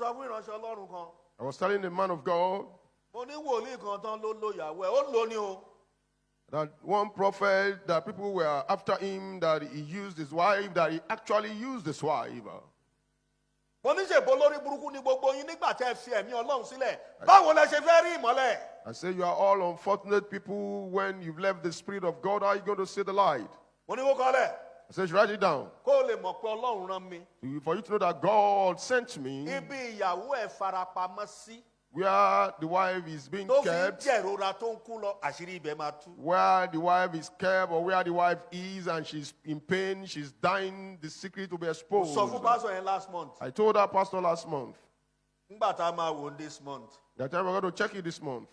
I was telling the man of God that one prophet, that people were after him, that he used his wife, that he actually used his wife. I say you are all unfortunate people. When you've left the Spirit of God, how are you going to see the light? I said, write it down. For you to know that God sent me. Where the wife is being kept, where the wife is kept, or where the wife is and she's in pain, she's dying, the secret will be exposed. I told our pastor last month. That time we're going to check it this month.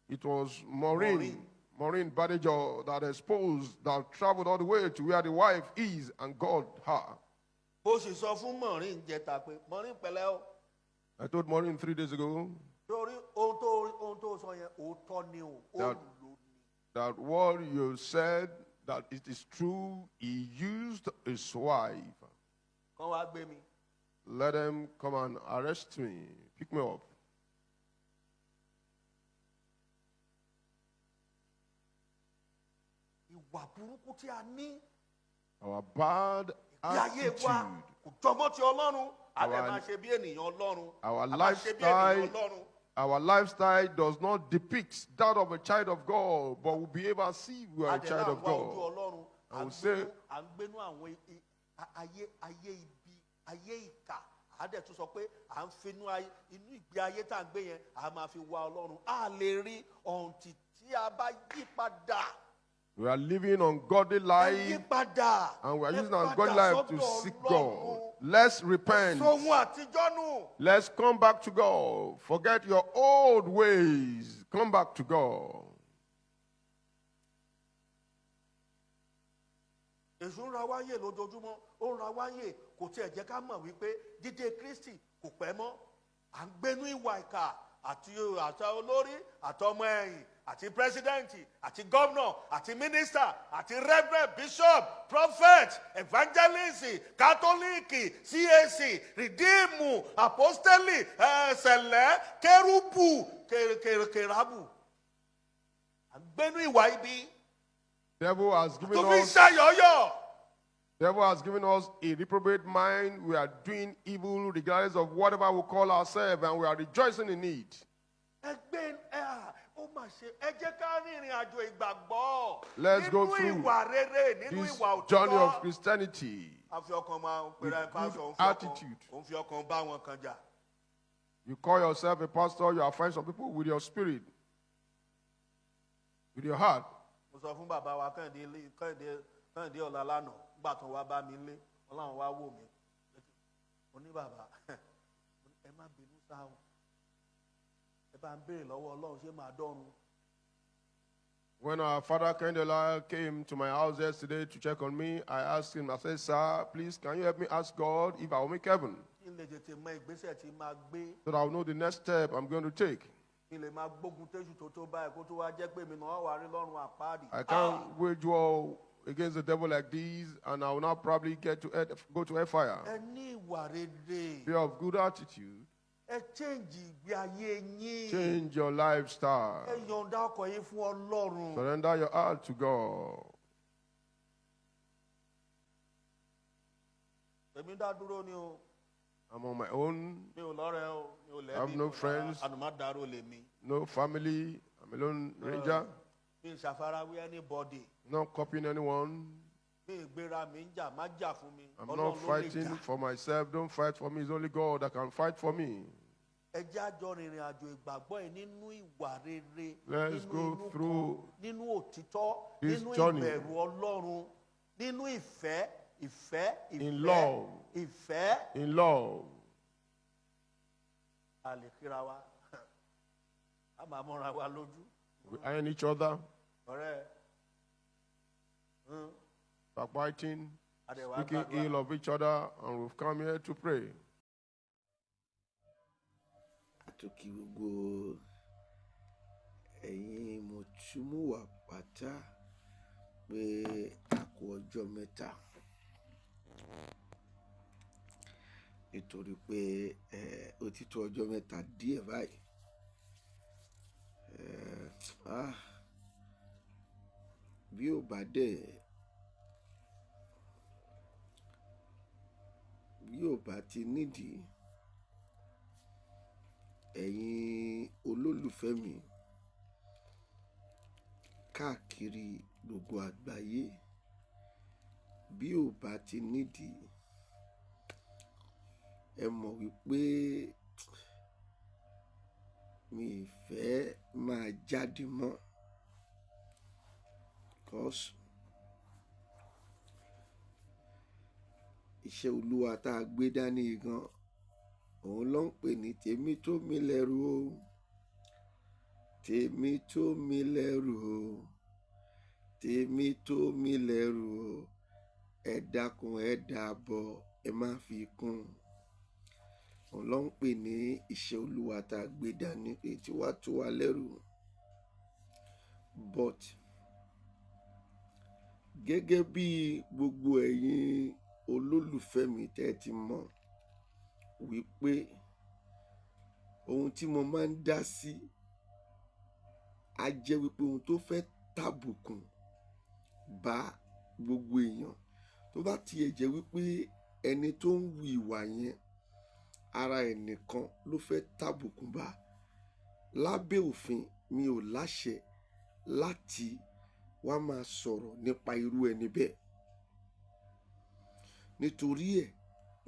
It was Maureen Badejo that exposed, that traveled all the way to where the wife is and God her. I told Maureen 3 days ago that what you said, that it is true, he used his wife. Let them come and arrest me, pick me up. Our bad attitude, our lifestyle does not depict that of a child of God, but will be able to see we are a child of God. I will say, we are living ungodly life, and we are using ungodly life to seek God. Let's repent. Let's come back to God. Forget your old ways. Come back to God. Àti president, àti governor, àti minister, àti reverend, bishop, prophet, evangelist, catholic, CAC, redeem, apostolic, sẹlẹ, kerubu, kerabu. Àgbẹ̀nú ìwà ibi. Devil has given us a reprobate mind. We are doing evil regardless of whatever we call ourselves, and we are rejoicing in it. Let's go through this journey of Christianity with good attitude. You call yourself a pastor, you are fighting some people with your spirit, with your heart. When our father Kendela came to my house yesterday to check on me, I asked him, I said, sir, please, can you help me ask God if I will make heaven? So that I will know the next step I'm going to take. I can't wage war against the devil like these, and I will not probably go to hellfire. Be of good attitude. Change your lifestyle. Surrender your heart to God. I'm on my own. I have no friends, no family. I'm a lone ranger. Not copying anyone. I'm not fighting for myself. Don't fight for me. It's only God that can fight for me. Let's go through this journey in love. In love. We iron each other. Backbiting, speaking ill of each other, and we've come here to pray. Atoki gbogbo ẹ̀yin mọ̀túmùwà pátá pé àkó ọjọ́ mẹ́ta. nítorí pé ó ti tó ọjọ́ mẹ́ta díẹ̀ báyìí bí ò bá ti nídìí ẹ̀yin olólùfẹ́ mi káàkiri gbogbo àgbáyé, bí ò bá ti nídìí ẹ mọ̀ wípé mi ì fẹ́ máa jáde mọ́, because iṣẹ́ Olúwa tá a gbé dání gan òun ló ń pè ní tèmi tó mi lẹ́rù o, tèmi tó mi lẹ́rù o, tèmi tó mi lẹ́rù o, ẹ dákun ẹ dábọ̀ ẹ má fi kún. Òun ló ń pè ní iṣẹ́ Olúwa tá a gbé dání pé tí wàá tó wa lẹ́rù. But gẹ́gẹ́ bí gbogbo ẹ̀yin olólùfẹ́ mi tẹ́ ti mọ̀ wípé ohun tí mo máa ń dá sí á jẹ́ wípé ohun tó fẹ́ tàbùkùn bá gbogbo èèyàn, tó bá tiẹ̀ jẹ́ wípé ẹni tó ń wu ìwà yẹn ara ẹnìkan ló fẹ́ tàbùkùn bá, lábẹ́ òfin mi ò láṣẹ láti wá máa sọ̀rọ̀ nípa irú ẹni bẹ́ẹ̀. Nítorí ẹ̀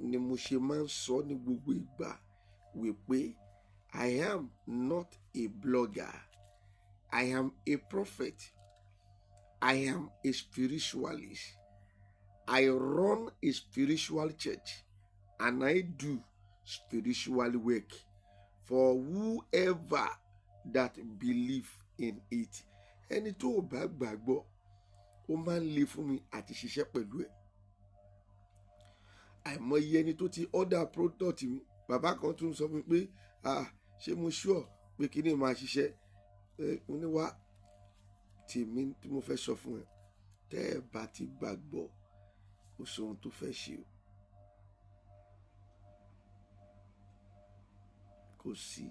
ni mo ṣe máa ń sọ ní gbogbo ìgbà wípé I am not a blogger, I am a prophet, I am a spiritualist, I run a spiritual church and I do spiritual work for whoever that believe in it. Ẹni tó ò bá gbàgbọ́ ó máa ń le fún mi àti ṣiṣẹ́ pẹ̀lú ẹ̀. Àìmọye ẹni tó ti order product mi, bàbá kan tún sọ fún mi pé ṣé mo sure pé kí ni máa ṣiṣẹ́, mo ní wá tèmi tí mo fẹ́ sọ fún ẹ, tẹ́ ẹ bá ti gbàgbọ́ kò sóhun tó fẹ́ ṣe o, kò sí.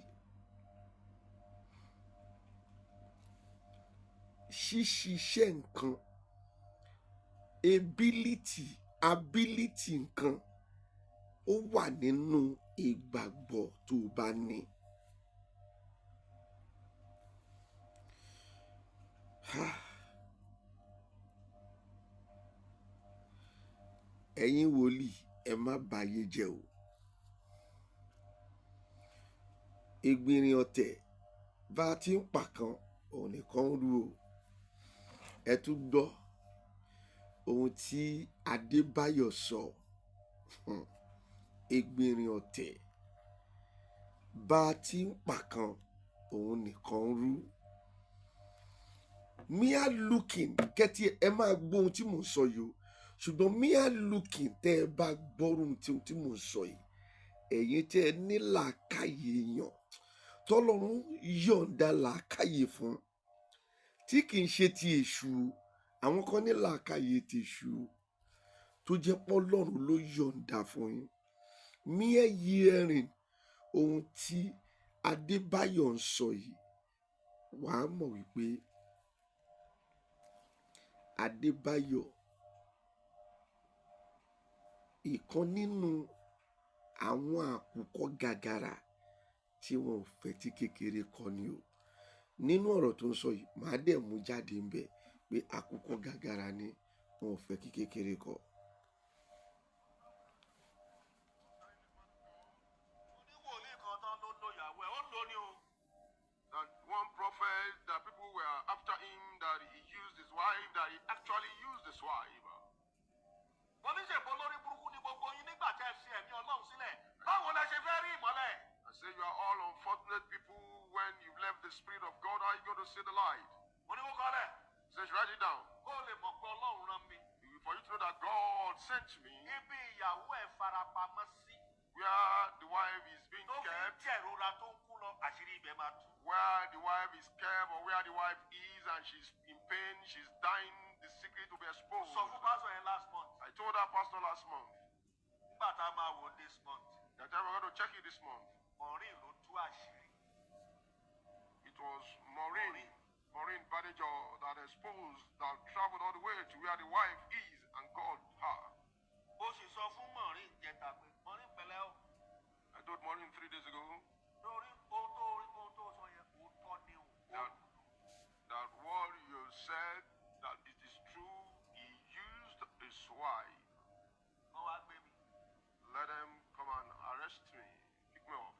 Ṣíṣiṣẹ́ nǹkan, ability nǹkan ó wà nínú ìgbàgbọ́ tó bá ní. Ẹ̀yin wòlíì ẹ má báyé jẹ́ o. Ìgbìnrin ọ̀tẹ̀ bá ti ń pàkan òun nìkan ń rú o. Ẹ tún gbọ́ ohun tí Adebayo sọ, ìgbìnrin ọ̀tẹ̀ bá ti ń pàkan òun nìkan ń rú. Mere looking kẹ́tí ẹ máa gbọ́ ohun tí mò ń sọ yìí o, ṣùgbọ́n mere looking tẹ́ ẹ bá gbọ́rùn tí mò ń sọ yìí, ẹ̀yin tẹ́ ẹ ní làákàyè èèyàn tọ́lọ́run yọ̀ǹda làákàyè fún, tí kì í ṣe ti èṣù. Àwọn kan ní làákàyè ti èṣù tó jẹ́ pé Ọlọ́run ló yọ̀ǹda fún yín. Mere hearing ohun tí Adebayo ń sọ yìí, wàá mọ̀ wípé Adebayo ìkan nínú àwọn àkùkọ gàgàrà tí wọn ò fẹ́ tí kékeré kọ́ ni o. Nínú ọ̀rọ̀ tó ń sọ yìí màá dẹ̀ mú jáde ń bẹ̀ pé àkùkọ gàgàrà ni wọn ò fẹ́ kí kékeré kọ́. That one prophet that people were after him, that he used his wife, that he actually used his wife. I say you are all unfortunate people. When you've left the Spirit of God, how are you going to see the light? Says write it down. For you to know that God sent me. Where the wife is being kept, where the wife is kept, or where the wife is and she's in pain, she's dying, the secret will be exposed. I told our pastor last month. But I'm out this month. The time we're going to check it this month. It was Maureen Badejo that exposed, that traveled all the way to where the wife is and called her. I told Maureen 3 days ago that what you said, that it is true, he used his wife. Let them come and arrest me, pick me up.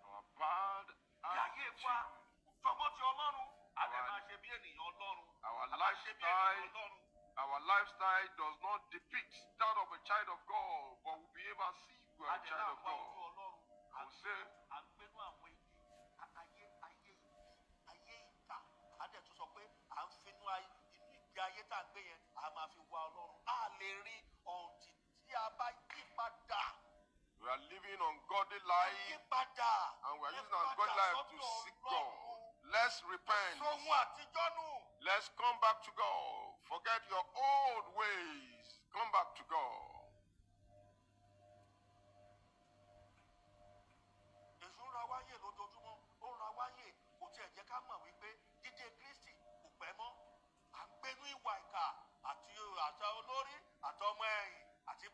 Our bad attitude, our lifestyle does not depict that of a child of God, but we behave as if we are a child of God. I will say, we are living ungodly life, and we are using ungodly life to seek God. Let's repent. Let's come back to God. Forget your old ways. Come back to God.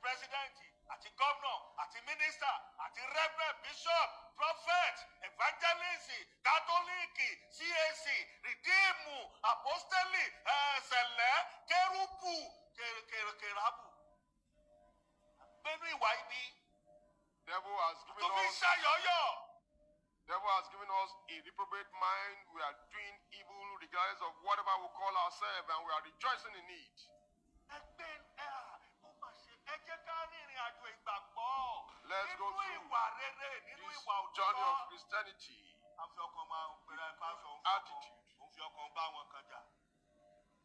President, àti governor, àti minister, àti reverend, bishop, prophet, evangelist, catholic, CAC, redeem, apostolic, sẹlẹ, kerubu, kerabu. Devil has given us a reprobate mind. We are doing evil regardless of whatever we call ourselves, and we are rejoicing in it. Let's go through this journey of Christianity. Attitude.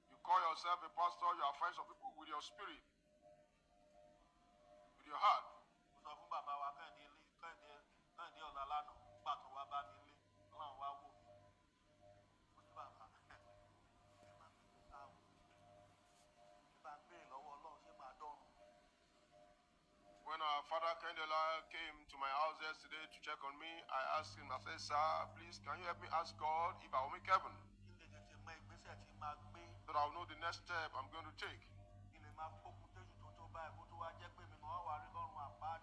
You call yourself a pastor, you are friends of people with your spirit, with your heart. When our father Kendela came to my house yesterday to check on me, I asked him, I said, sir, please, can you help me ask God if I will make heaven? So that I will know the next step I'm going to take.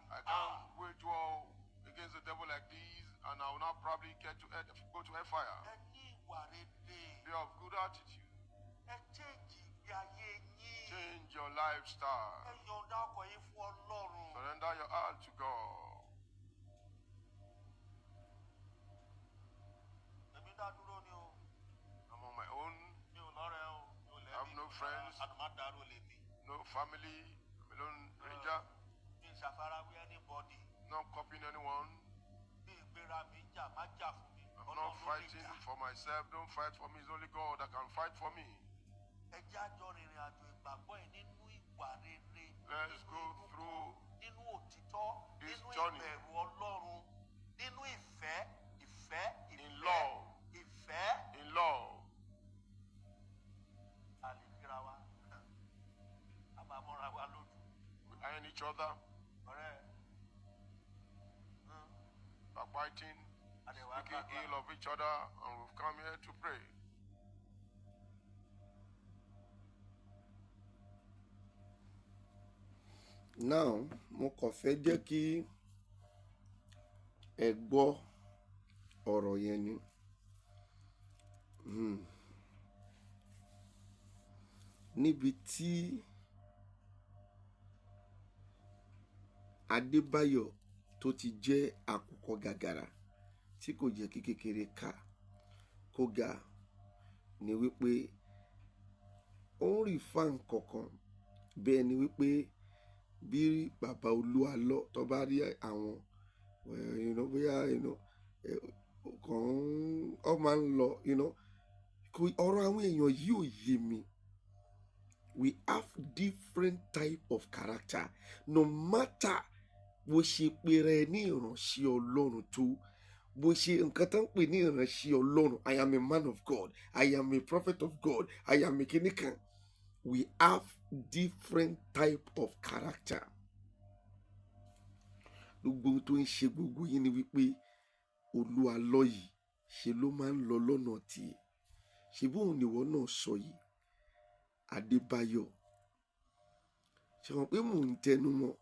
I can't wage war against the devil like this, and I will not probably go to hellfire. Be of good attitude. Change your lifestyle. Surrender your heart to God. I'm on my own. I have no friends, no family. I'm a lone ranger. Not copying anyone. I'm not fighting for myself. Don't fight for me. It's only God that can fight for me. Let's go through this journey in love. In love. We iron each other. Backbiting, speaking ill of each other, and we've come here to pray. Now, mo kàn fẹ́ jẹ́ kí ẹ gbọ́ ọ̀rọ̀ yẹn ni. Níbi tí Adebayo tó ti jẹ́ àkùkọ gàgàrà tí kò jẹ́ kí kékeré kó ga ni wípé ó ń rí fan kankan bẹ́ẹ̀ ni wípé bí bàbá Olúwa lọ tó bá rí àwọn bóyá kàn ọ máa ń lọ ọ̀rọ̀ àwọn èèyàn yìí ò yé mi. We have different type of character. No matter bó ṣe pera ẹ ní ìránṣẹ́ Ọlọ́run tó, bó ṣe nǹkan tó ń pè ní ìránṣẹ́ Ọlọ́run, I am a man of God, I am a prophet of God, I am a kinikan. We have different type of character. Gbogbo tó ń ṣe gbogbo yín ni wípé Olúwa lọ yìí ṣe ló máa ń lọ lọ́nà tí ṣe bóun nìwọ náà sọ yìí. Adebayo, ṣe wọn pé mò ń tẹnu mọ́,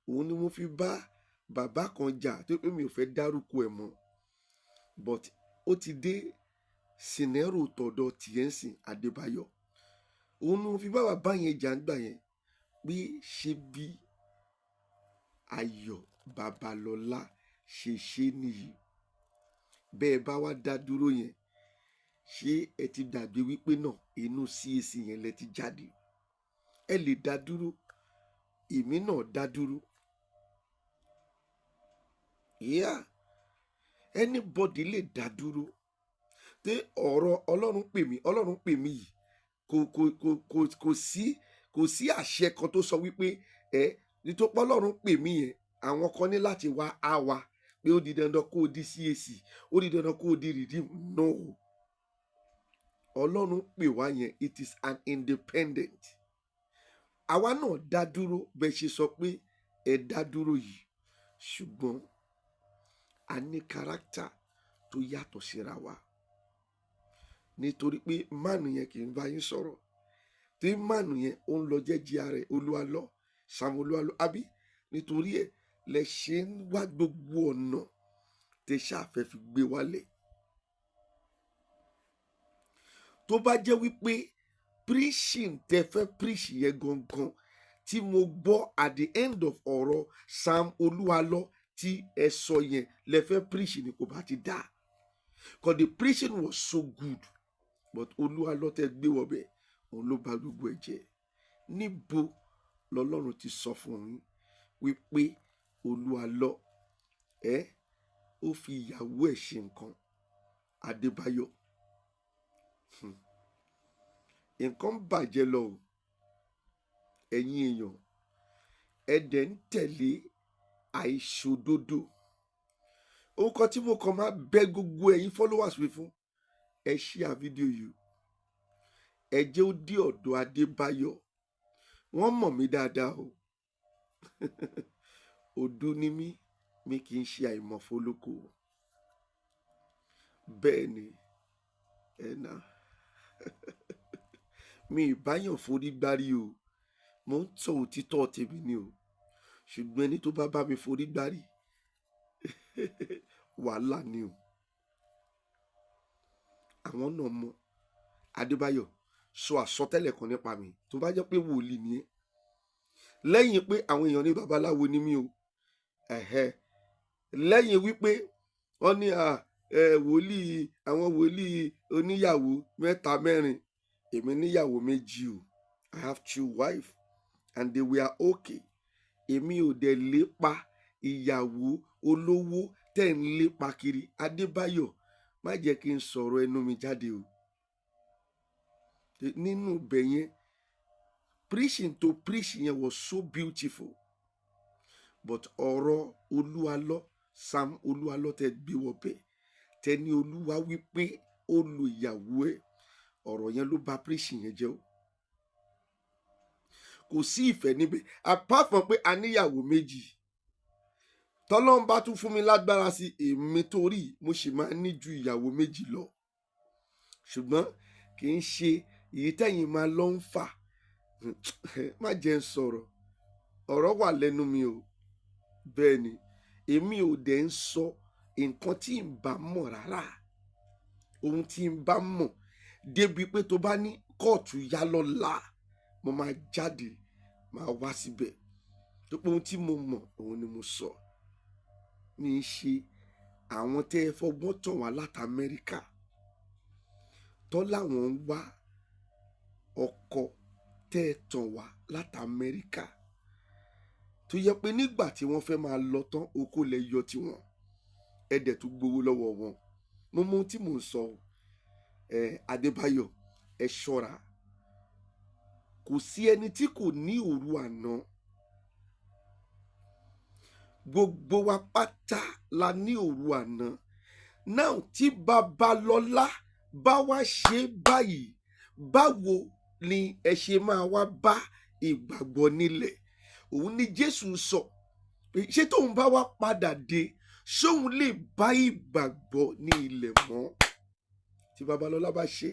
òun ni mo fi bá bàbá kan jà tó pé mi ò fẹ́ dárúkọ ẹ̀ mọ́, but ó ti dé sinero tọ̀dọ̀ tiẹ̀ ń sìn. Adebayo, òun ni mo fi bá bàbá yẹn jà ń gbà yẹn pé ṣe bí Ayọ̀ Babalọ́lá ṣe nìyí. Bẹ́ẹ̀ bá wá dá dúró yẹn, ṣé ẹ ti dàbí wípé náà inú CAC yẹn lẹ ti jáde? Ẹ lè dá dúró, èmi náà dá dúró. Yeah, anybody lè dá dúró. Té ọ̀rọ̀ Ọlọ́run pè mí yìí kò sí àṣẹ kan tó sọ wípé nítorí pé Ọlọ́run pè mí yẹn, àwọn kan ní láti wá á wá pé ó di dandan kó o di CAC, ó di dandan kó o di Redeem. No, Ọlọ́run pè wá yẹn, it is an independent. Àwa náà dá dúró bẹ́ẹ̀ ṣe sọ pé ẹ dá dúró yìí, ṣùgbọ́n a ní character tó yàtọ̀ síra wa. Nítorí pé mánu yẹn kì í bá yín sọ̀rọ̀, tí mánu yẹn ó ń lọ jẹ́jẹ́ ara ẹ̀, Olúwa lọ, Sam Olúwa lọ, àbí nítorí ẹ̀ lẹ ṣe ń wá gbogbo ọ̀nà tẹ ṣàfẹ́ fi gbé wálẹ̀. Tó bá jẹ́ wípé preaching tẹ fẹ́ preach yẹn gangan tí mo gbọ́ at the end of ọ̀rọ̀ Sam Olúwa lọ tí ẹ sọ yẹn lẹ fẹ́ preach ni kò bá ti dá, because the preaching was so good, but Olúwa lọ tẹ gbé wọbẹ̀ òun ló bà gbogbo ẹ̀ jẹ́. Níbo lọ́lọ́run ti sọ fún yín wípé Olúwa lọ ó fi ìyàwó ẹ̀ ṣe nǹkan? Adebayo, nǹkan bàjẹ́ lọ o. Ẹ̀yin èèyàn, ẹ dẹ̀ ń tẹ̀lé àìṣòdodo. Nǹkan tí mo kàn máa bẹ gbogbo ẹ̀yin followers mi fún, ẹ share fídíò yìí, ẹ jẹ́ ó dé ọ̀dọ̀ Adebayo. Wọ́n mọ̀ mí dáadáa o. Odù ni mi kì í ṣe àìmọ̀fólókò. Bẹ́ẹ̀ ni ẹ̀nà mi ìbáyàn forí gbárí o, mo ń sọ òtítọ́ tèmi ni o, ṣùgbọ́n ẹni tó bá bá mi forí gbárí wàhálà ni o. Àwọn náà mọ̀. Adebayo sọ àsọtẹ́lẹ̀ kan nípa mi tó bá jẹ́ pé wòlíì ni ẹ́, lẹ́yìn pé àwọn èèyàn ní babaláwo ni mí o, lẹ́yìn wípé wọ́n ní wòlíì, àwọn wòlíì oníyàwó 3 4, èmi níyàwó 2 o. I have 2 wives and they were okay. Èmi ò dẹ̀ lépa ìyàwó olówó tẹ̀ ń lépa kiri. Adebayo, má jẹ́ kí n sọ̀rọ̀ ẹnu mi jáde o. Nínú ibẹ̀ yẹn, preaching to preach yẹn was so beautiful, but ọ̀rọ̀ Olúwa lọ, Sam Olúwa lọ tẹ gbé wọbẹ̀, tẹni Olúwa wípé ó lo ìyàwó ẹ̀, ọ̀rọ̀ yẹn ló bà preaching yẹn jẹ́ o. Kò sí ìfẹ́ níbẹ̀, apart from pé a níyàwó 2. Tọ́lọ́run bá tún fún mi lágbára sí èmi, torí mo sì máa ní ju ìyàwó 2 lọ, ṣùgbọ́n kì í ṣe èyí tẹ̀yin máa lọ ń fà. Má jẹ́ ń sọ̀rọ̀, ọ̀rọ̀ wà lẹ́nu mi o. Bẹ́ẹ̀ ni, èmi ò dẹ̀ ń sọ nǹkan tí n bá mọ̀ rárá. Ohun tí n bá mọ̀ débi pé tó bá ní kóòtù yá lọ́la, mo máa jáde, máa wá síbẹ̀. Tó pé ohun tí mo mọ̀ òun ni mo sọ. Mi ń ṣe àwọn tẹ́ ẹ fọgbọ́n tàn wá láti Amẹ́ríkà tó láwọn ń wá ọkọ, tẹ́ ẹ tàn wá láti Amẹ́ríkà tó yẹ pé nígbà tí wọ́n fẹ́ máa lọ tán, oko lẹ yọ tiwọn, ẹ dẹ̀ tún gbowó lọ́wọ́ wọn. Mo mọ ohun tí mò ń sọ. Adebayo, ẹ ṣọ́ra. Kò sí ẹni tí kò ní òru àná. Gbogbo wa pátá la ní òru àná. now tí Babalọ́lá bá wá ṣe báyìí, báwo ni ẹ ṣe máa wá bá ìgbàgbọ́ nílẹ̀? Òun ni Jésù sọ ṣé tóun bá wá padà dé ṣóun lè bá ìgbàgbọ́ ní ilẹ̀ mọ́? Tí Babalọ́lá bá ṣe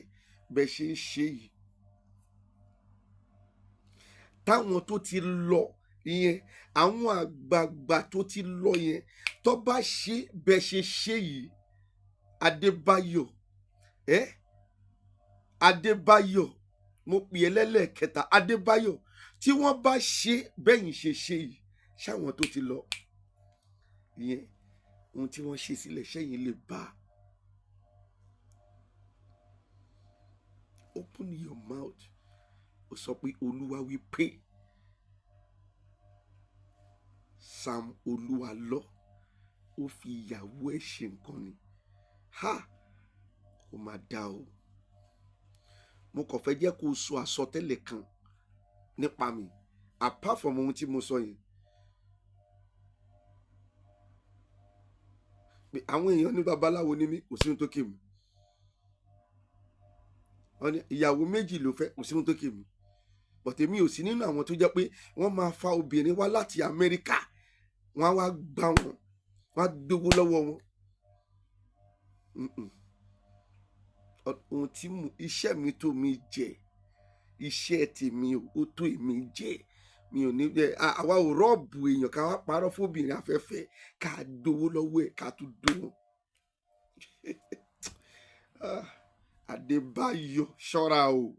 bẹ́ẹ̀ ṣe ń ṣe yìí, táwọn tó ti lọ yẹn, àwọn àgbààgbà tó ti lọ yẹn tó bá ṣe bẹ́ẹ̀ ṣe ṣe yìí, Adebayo Adebayo, mo pè é lẹ́lẹ́kẹta, Adebayo, tí wọ́n bá ṣe bẹ́yìn ṣe ṣe yìí, ṣáwọn tó ti lọ yẹn ohun tí wọ́n ṣe sílẹ̀ ṣẹ́yìn lè bá? Open your mouth. Ó sọ pé Olúwa wí pé Sam Olúwalọ ó fi ìyàwó ẹ̀ ṣe nǹkan ni. Ó máa dá o. Mo kàn fẹ́ jẹ́ kó o sọ àsọtẹ́lẹ̀ kan nípa mi apart from ohun tí mo sọ yẹn. Pé àwọn èèyàn ní babaláwo ní mí, kò sí ohun tó kè mí. Wọ́n ní ìyàwó méjì ló fẹ́, kò sí ohun tó kè mí. But èmi ò sí nínú àwọn tó jẹ́ pé wọ́n máa fa obìnrin wá láti Amẹ́ríkà, wọ́n á wá gbá wọn, wọ́n á gbowó lọ́wọ́ wọn. Ohun tí iṣẹ́ mi tó mi jẹ, iṣẹ́ tèmi ó tó èmi jẹ. Mi ò ní àwa ò rọ́ọ̀bù èèyàn ká wá parọ́ fóbìnrin afẹ́fẹ́ ká gbowó lọ́wọ́ ẹ̀ ká tún dówó. Adebayo, ṣọ́ra o.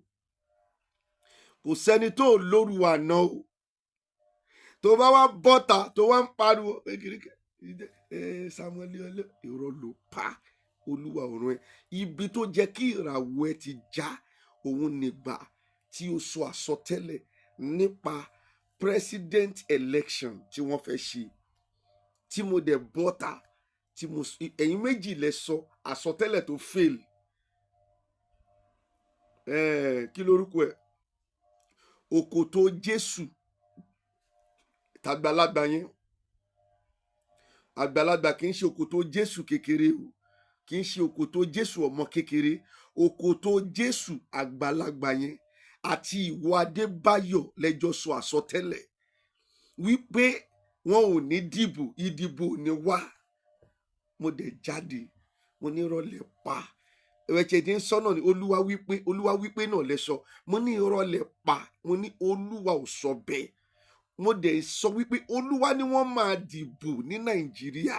Kò sẹ́ni tó lóru àná o. Tó bá wá bọ́ta tó wá ń pariwo Samuel irọ́ ló pa. Olúwa ọ̀run ẹ̀, ibi tó jẹ́ kí ìràwọ̀ ẹ ti já òun nígbà tí ó sọ àsọtẹ́lẹ̀ nípa president election tí wọ́n fẹ́ ṣe, tí mo dẹ̀ bọ́ta tí mo ẹ̀yin méjì lẹ sọ àsọtẹ́lẹ̀ tó fail. Kí lórúkọ ẹ̀? Òkòtó Jésù tàgbàlagbà yẹn, àgbàlagbà kì í ṣe òkòtó Jésù kékeré o, kì í ṣe òkòtó Jésù ọmọ kékeré, òkòtó Jésù àgbàlagbà yẹn àti ìwọ Adébáyọ̀ lẹ́jọ́ sọ àsọtẹ́lẹ̀ wípé wọn ò ní dìbò, ìdìbò ní wá. Mo dẹ̀ jáde, mo ní ìrọ̀lẹ́ pa. Ẹ̀wẹ̀jẹ̀ tí ń sọ náà ni Olúwa wípé náà lẹ sọ. Mo ní ìrọ̀lẹ́ pa, mo ní Olúwa ò sọ bẹ́ẹ̀. Mo dẹ̀ sọ wípé Olúwa ni wọ́n máa dìbò ní Nàìjíríà.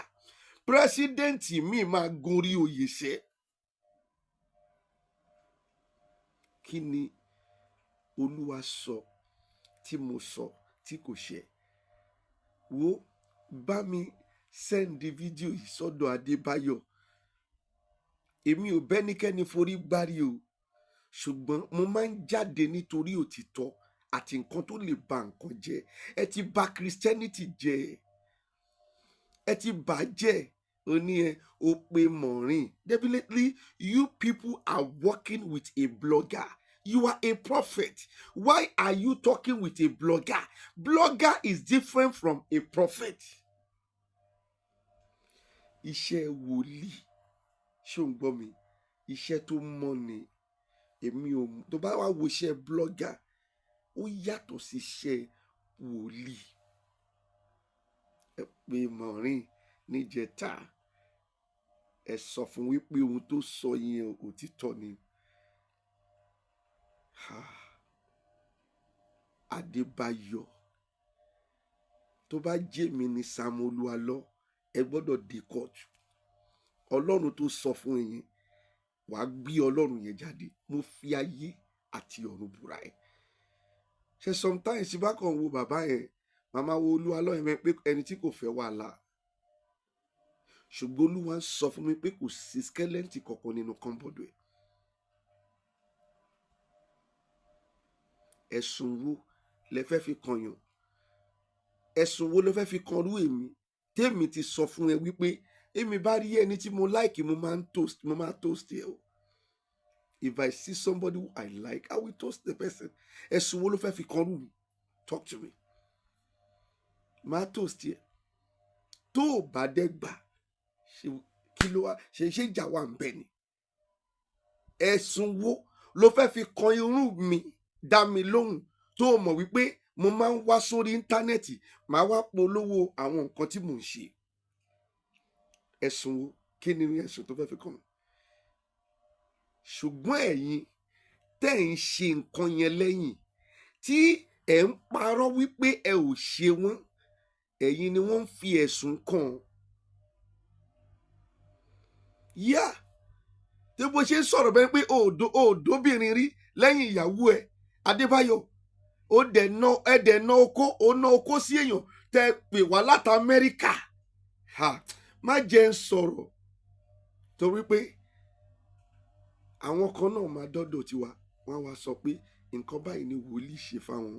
Pírẹ́sídẹ́ǹtì mi máa gorí oyè ṣẹ́. Kí ni Olúwa sọ tí mo sọ tí kò ṣẹ? Wo bá mi sẹ́ndì fídíò yìí sọ́dọ̀ Adébáyọ̀. Èmi ò bẹ́nikẹ́ni forí gbárí o, ṣùgbọ́n mo máa ń jáde nítorí òtítọ́ àti nǹkan tó lè ba nǹkan jẹ́. Ẹ ti bà Christianity jẹ́, ẹ ti bà jẹ́. Ó ní ó pe mọ̀rin. Definitely you people are working with a blogger. You are a prophet. Why are you talking with a blogger? Blogger is different from a prophet. Iṣẹ́ wòlíì, ṣé ò ń gbọ́ mi? Iṣẹ́ tó mọ́ ni. Èmi ò, tó bá wá wo iṣẹ́ blogger, ó yàtọ̀ sí iṣẹ́ wòlíì. Ẹ pé mọ̀rin níjẹta, ẹ sọ fún wípé ohun tó sọ yẹn òtítọ́ ni. Adebayo, tó bá jẹ́ mi ní Sam Olúwalọ, ẹ gbọ́dọ̀ dé kóòtù. Ọlọ́run tó sọ fún yín, wàá gbé Ọlọ́run yẹn jáde. Mo fi ayé àti ọ̀run búra ẹ̀. Ṣé sometimes bá kàn wo bàbá yẹn, màmá wo Olúwalọ yẹn pé ẹni tí kò fẹ́ wàhálà. Ṣùgbọ́n Olúwa ń sọ fún mi pé kò sí skeleton kankan nínú kọ́ńbọ̀dù ẹ̀. Ẹ̀sùn wo lẹ fẹ́ fi kànyàn? Ẹ̀sùn wo lẹ fẹ́ fi kan rú èmi? Tèmi ti sọ fún ẹ wípé èmi bá rí ẹni tí mo like, mo máa toast ẹ o. If I see somebody who I like, I will toast the person. Ẹ̀sùn wo ló fẹ́ fi kan rú mi? Talk to me. Máa toast ẹ. Tó o bá dẹ́ gbà, kí ló wá ṣe ìjà wà ń bẹ ni. Ẹ̀sùn wo ló fẹ́ fi kan irú mi dá mi lóhùn tó mọ̀ wípé mo máa ń wá sórí íńtánẹ́ẹ̀tì màá wá polówó àwọn nǹkan tí mò ń ṣe. Ẹ̀sùn wo? Kí ni ẹ̀sùn tó fẹ́ fi kàn mí? Ṣùgbọ́n ẹ̀yin tẹ́ ń ṣe nǹkan yẹn lẹ́yìn tí ẹ̀ ń parọ́ wípé ẹ ò ṣe wọ́n, ẹ̀yin ni wọ́n ń fi ẹ̀sùn kàn. Yá tí bó ṣe ń sọ̀rọ̀ bẹ́ẹ̀ pé òdòbìnrin rí lẹ́yìn ìyàwó ẹ̀ Adébáyọ̀, ẹ dẹ̀ ná okó sí èèyàn tẹ́ pè wá láti Amẹ́ríkà. Má jẹ́ ń sọ̀rọ̀ torí pé àwọn kan náà máa dọ́dọ̀ tiwa wọ́n wá sọ pé nǹkan báyìí ni wòlíì ṣe fáwọn.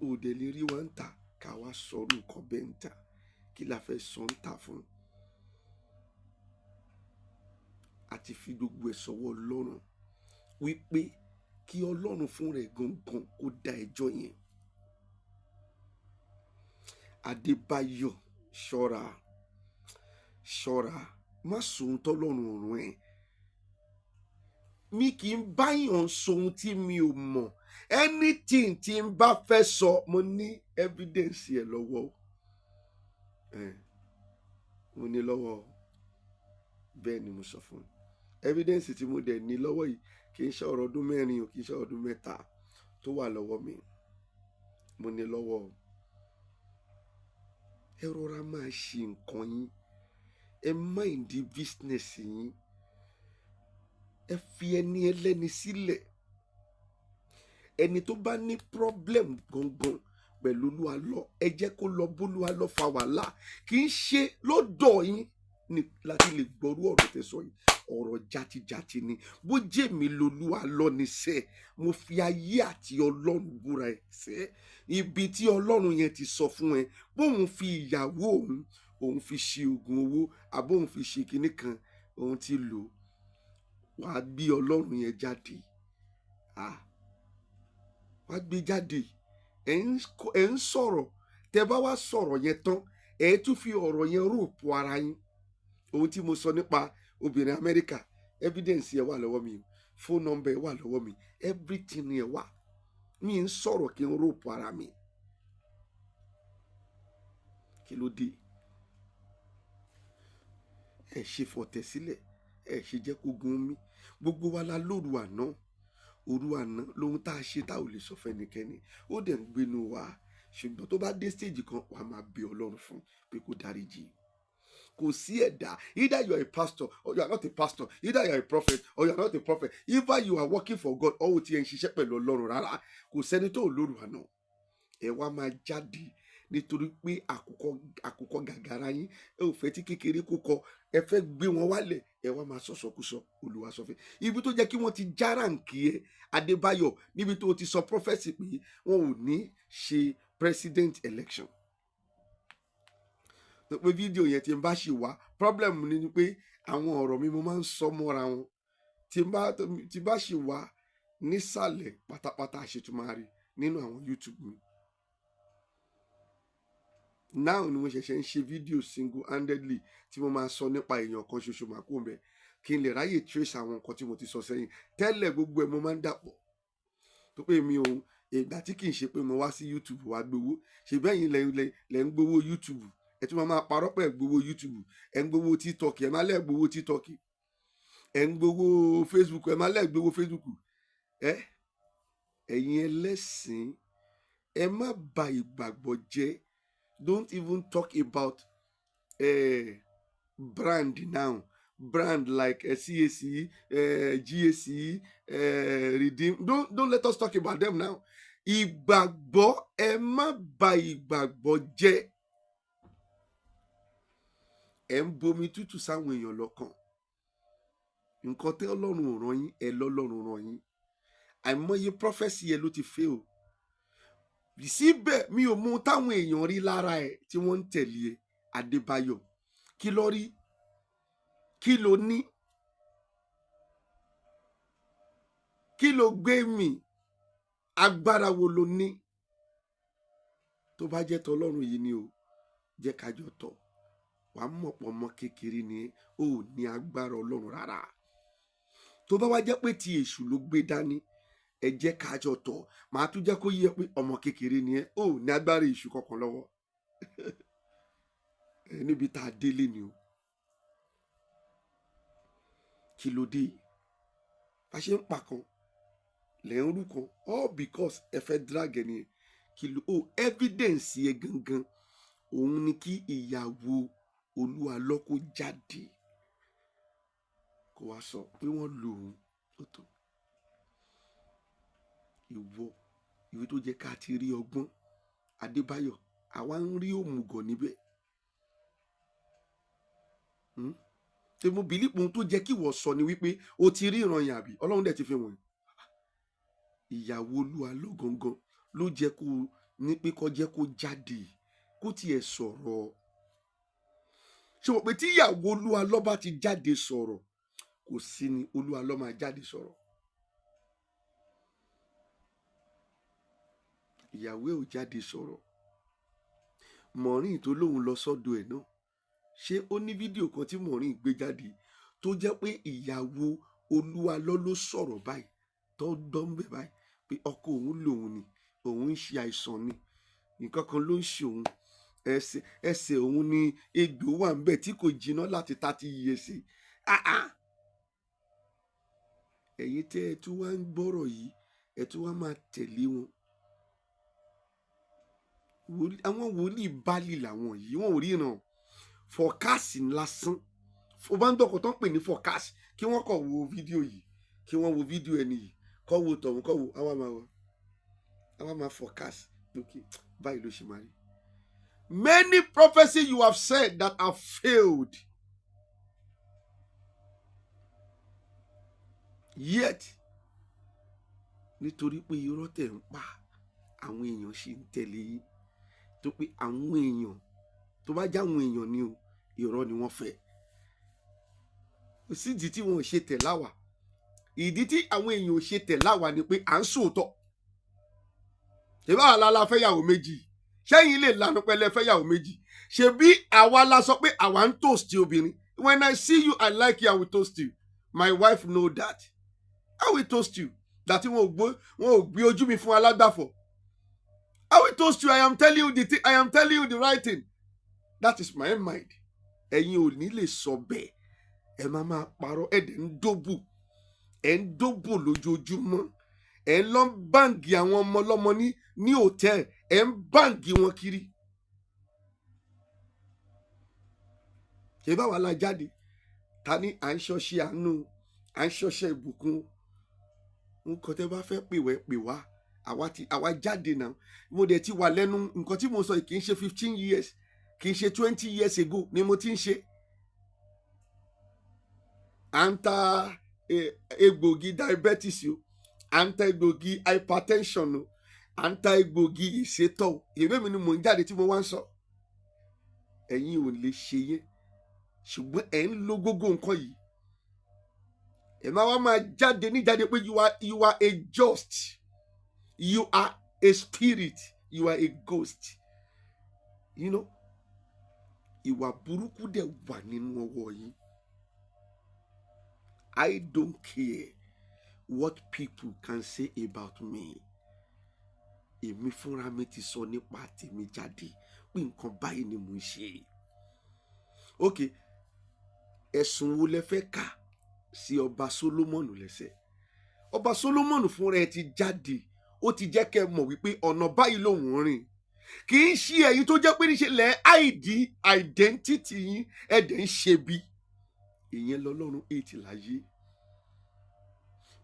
Òde lè rí wa ń tà ká wá sọ̀rọ̀ nǹkan bẹ́ẹ̀ ń tà, kí la fẹ́ sọ ń tà fún? Àti fi gbogbo ẹ̀ sọ́wọ́ Ọlọ́run wípé kí Ọlọ́run fún rẹ̀ gangan kó dá ẹjọ́ yẹn. Adébáyọ̀, ṣọ́ra má sòun tọ́lọ́run ọ̀run ẹ̀. Mi kì í báyàn sóhun tí mi ò mọ̀. Anything tí n bá fẹ́ sọ mo ní evidence ẹ̀ lọ́wọ́. Mo ní lọ́wọ́, bẹ́ẹ̀ ni mo sọ fún un. Evidence tí mo dẹ̀ ní lọ́wọ́ yìí kì í ṣe ọ̀rọ̀ ọdún 4 o, kì í ṣe ọdún 3 tó wà lọ́wọ́ mi. Mo ní lọ́wọ́. Ẹ rọra máa ṣe nǹkan yín, ẹ mind business yín, ẹ fi ẹni ẹlẹ́ni sílẹ̀. Ẹni tó bá ní problem gangan pẹ̀lú Olúwa lọ, ẹ jẹ́ kó lọ bólúwa lọ fa wàhálà. Kì í ṣe lọ́dọ̀ yín ni láti lè gbọ́rú ọ̀rọ̀ tẹ́ sọ yìí. Ọ̀rọ̀ játijàti ni. Bó jẹ́ mi lolúwa lọ ní sẹ́, mo fi ayé àti Ọlọ́run búra ẹ̀ sẹ́. Ibi tí Ọlọ́run yẹn ti sọ fún ẹ bóun fi ìyàwó òun fi ṣe oògùn owó àbóun fi ṣe kinní kan, òun ti lò. Wàá gbé Ọlọ́run yẹn jáde. Wàá gbé jáde. Ẹ ń sọ̀rọ̀, tẹ bá wá sọ̀rọ̀ yẹn tán ẹ tún fi ọ̀rọ̀ yẹn ròpò ara yín. Ohun tí mo sọ nípa obìnrin Amẹ́ríkà, evidence ẹ wà lọ́wọ́ mi, phone number ẹ wà lọ́wọ́ mi, everything ẹ wà. Mi ń sọ̀rọ̀ kí n ròpò ara mi. Kí ló dé? Ẹ ṣe fọ̀tẹ̀ sílẹ̀, ẹ ṣe jẹ́ kó gun mi. Gbogbo wa la lóru àná, òru àná lóhun tá a ṣe tá ò lè sọ fẹ́nikẹ́ni. Ó dẹ̀ ń gbénu wa, ṣùgbọ́n tó bá dé stage kan wàá máa bẹ Ọlọ́run fún pé kó dáríjì. Kò sí ẹ̀dá, either you are a pastor or you are not a pastor, either you are a prophet or you are not a prophet, either you are working for God or o ti ẹ̀ ń ṣiṣẹ́ pẹ̀lú Ọlọ́run rárá, kò sẹ́ni tó lóru àná. Ẹ wá máa jáde nítorí pé àkùkọ gàgàrà yín ẹ ò fẹ́ tí kékeré kó kọ, ẹ fẹ́ gbé wọn wálẹ̀, ẹ wá máa sọ̀sọ̀kúsọ. Olúwa sọ fẹ́ ibi tó jẹ́ kí wọ́n ti járàǹkì ẹ Adébáyọ̀, níbi tó ti sọ prophecy pé wọn ò ní ṣe president election. Pé fídíò yẹn tí n bá ṣì wá, problem ni pé àwọn ọ̀rọ̀ mi mo máa ń sọ mọ́ra wọn. Tí bá ṣì wá nísàlẹ̀ pátápátá àṣetúmárì nínú àwọn YouTube mi. Now ni mo ṣẹ̀ṣẹ̀ ń ṣe fídíò single-handedly tí mo máa sọ nípa èèyàn kan ṣoṣo máa kó mbẹ kí n lè ráyè trace àwọn nǹkan tí mo ti sọ sẹ́yìn. Tẹ́lẹ̀ gbogbo ẹ̀ mo máa ń dàpọ̀. Tó pé mi ò ìgbà tí kì í ṣe pé mo wá sí YouTube wá gbowó. Ṣé bẹ́yìn lẹ́ ń gbowó YouTube? Ẹ tún máa parọ́ pẹ̀ gbowó YouTube. Ẹ ń gbowó TikTok, ẹ máa lẹ́ gbowó TikTok. Ẹ ń gbowó Facebook, ẹ máa lẹ́ gbowó Facebook. Ẹ̀yin ẹlẹ́sìn, ẹ má bà ìgbàgbọ́ jẹ́. Don't even talk about brand now. Brand like CAC, GAC, Redeem. Don't let us talk about them now. Ìgbàgbọ́, ẹ má bà ìgbàgbọ́ jẹ́. Ẹ ń bomi tútù sáwọn èèyàn lọ́kàn. Nǹkan tẹ́ Ọlọ́run ò rán yín, ẹ lọ́lọ́run rán yín. Àìmọye prophecy ẹ ló ti fail. Síbẹ̀ mi ò mú táwọn èèyàn rí lára ẹ̀ tí wọ́n ń tẹ̀lé ẹ Adébáyọ̀. Kí ló rí? Kí ló ní? Kí ló gbé mì? Agbára wo ló ní? Tó bá jẹ́ tọlọ́run yìí ni o, jẹ́ ká jọ tọ̀. wàá mọ̀ pọ̀ ọmọ kékeré ni ó ní agbára Ọlọ́run rárá. Tó bá wá jẹ́ pé ti èṣù ló gbé dání, ẹ jẹ́ ká jọ tọ̀, màá tún jẹ́ kó yé pé ọmọ kékeré ni ó ní agbára èṣù kankan lọ́wọ́. Níbi tá a délé ni o. Kí ló dé? Bá ṣe ń pa kan lẹ́ ń rú kan, all because ẹ fẹ́ drag ẹni yẹn. Kí ló evidence yẹ gangan òun ni kí ìyàwó Olúwa lọ́kọ jáde kó wá sọ pé wọ́n lò ó tó tó. Ìwé tó jẹ́ ká ti rí ọgbọ́n Adébáyọ̀, àwa ń rí òmùgọ̀ níbẹ̀. Ṣé mo bìlí ohun tó jẹ́ kí wọ́n sọ ni wípé o ti rí ìran yẹn àbí Ọlọ́run dẹ̀ ti fi wọ̀nyí. Ìyàwó Olúwa lọ gangan ló jẹ́ kó ní pé kó jẹ́ kó jáde kó tiẹ̀ sọ̀rọ̀. Ṣé mo pé tí ìyàwó Olúwa lọ bá ti jáde sọ̀rọ̀, kò sí ni Olúwa lọ máa jáde sọ̀rọ̀. Ìyàwó ẹ̀ ò jáde sọ̀rọ̀. Mọ̀rín tó lóun lọ sọ́dọ̀ ẹ̀ náà, ṣé ó ní fídíò kan tí Mọ̀rín gbé jáde tó jẹ́ pé ìyàwó Olúwa ló sọ̀rọ̀ báyìí tó dán bẹ̀ báyìí pé ọkọ òun lòun ni, òun ń ṣe àìsàn ni, nǹkan kan ló ń ṣe òun, ẹsẹ̀ òun ni egbò wà ń bẹ̀ tí kò jiná láti 30 years. Ẹ̀yin tẹ́ ẹ tún wá ń gbọ́rọ̀ yìí, ẹ tún wá máa tẹ̀lé wọn. Àwọn wòlíì Bálì làwọn yìí, wọn ò ríran fọkásì lásán. Ó bá ń dọ̀kọ̀ tó ń pè ní fọkásì, kí wọ́n kọ̀ wo fídíò yìí, kí wọ́n wo fídíò ẹni yìí, kọ́ wo tọ̀hún, kọ́ wo àwa máa fọkásì lókè báyìí ló ṣe máa rí. Many prophecies you have said that have failed, yet nítorí pé irọ́ tẹ̀ ń pa àwọn èèyàn ṣì ń tẹ̀lé yín. Tó pé àwọn èèyàn tó bá já àwọn èèyàn ni o, irọ́ ni wọ́n fẹ́. Kò sí ìdí tí wọn ò ṣe tẹ̀ láwa. Ìdí tí àwọn èèyàn ò ṣe tẹ̀ láwa ni pé à ń sòótọ́. Ṣèbí àwa la fẹ́yàwó méjì, ṣẹ́yìn lè lanu pẹ́lẹ́ fẹ́yàwó méjì. Ṣebí àwa la sọ pé àwa ń toast obìnrin. When I see you, I like you, I will toast you. My wife know that. I will toast you. That wọn ò gbé ojú mi fún alágbàfọ̀. I will toast you. I am telling you the thing. I am telling you the right thing. That is my mind. Ẹ̀yin ò ní lè sọ bẹ́ẹ̀. Ẹ máa parọ́, ẹ dẹ̀ ń dóbò. Ẹ ń dóbò lójoojúmọ́. Ẹ ń lọ báǹgì àwọn ọmọ ọlọ́mọ ní hòtẹ́ẹ̀lì. Ẹ ń báǹgì wọn kiri. Ṣé báwa la jáde? Ta ni à ń ṣọṣẹ́ àánú, à ń ṣọṣẹ́ ìbùkún. Nǹkan tẹ́ bá fẹ́ pè wá. Àwa jáde náà. Mo dẹ̀ ti wà lẹ́nu nǹkan tí mo sọ kì í ṣe 15 years, kì í ṣe 20 years ago ni mo ti ń ṣe. À ń ta egbògi diabetes o, à ń ta egbògi hypertension o, à ń ta egbògi ìsétọ̀ o. Èmi ni mò ń jáde tí mo wá ń sọ. Ẹ̀yin ò lè ṣe yẹn, ṣùgbọ́n ẹ̀ ń lo gbogbo nǹkan yìí. Ẹ máa jáde níjáde pé you are a just. You are a spirit. You are a ghost. You know, ìwà burúkú dẹ̀ wà nínú ọwọ́ yín. I don't care what people can say about me. Èmi fúnra mi ti sọ nípa tèmi jáde pé nǹkan báyìí ni mò ń ṣe. Okay, ẹ̀sùn wo lẹ fẹ́ kà sí ọba Sólómọ́nù lẹ́sẹ̀? Ọba Sólómọ́nù fúnra ẹ̀ ti jáde. Ó ti jẹ́ kẹ́ mọ̀ wípé ọ̀nà báyìí lòun rìn. Kì í ṣe ẹ̀yin tó jẹ́ pé níṣe lẹ́ identity yín ẹ̀dẹ̀ ń ṣe bí. Ìyẹn lọ́lọ́run 8 láyé.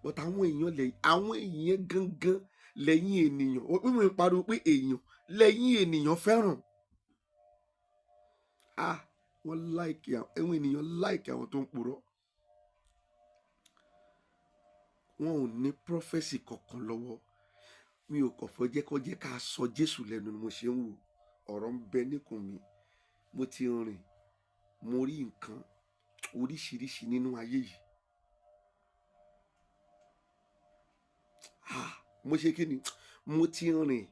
But àwọn èèyàn gangan lẹ́yìn ènìyàn. Wọ́n mú mi pariwo pé èèyàn lẹ́yìn ènìyàn fẹ́ràn. Wọ́n àwọn ènìyàn like àwọn tó ń purọ́. Wọn ò ní prophecy kankan lọ́wọ́. Mi ò kàn fẹ́ jẹ́ ká sọ Jésù lẹ́nu ni mo ṣe ń wò. Ọ̀rọ̀ ń bẹ níkùn mi. Mo ti rìn, mo rí nǹkan oríṣiríṣi nínú ayé yìí. Mo ṣe kí ni? Mo ti rìn,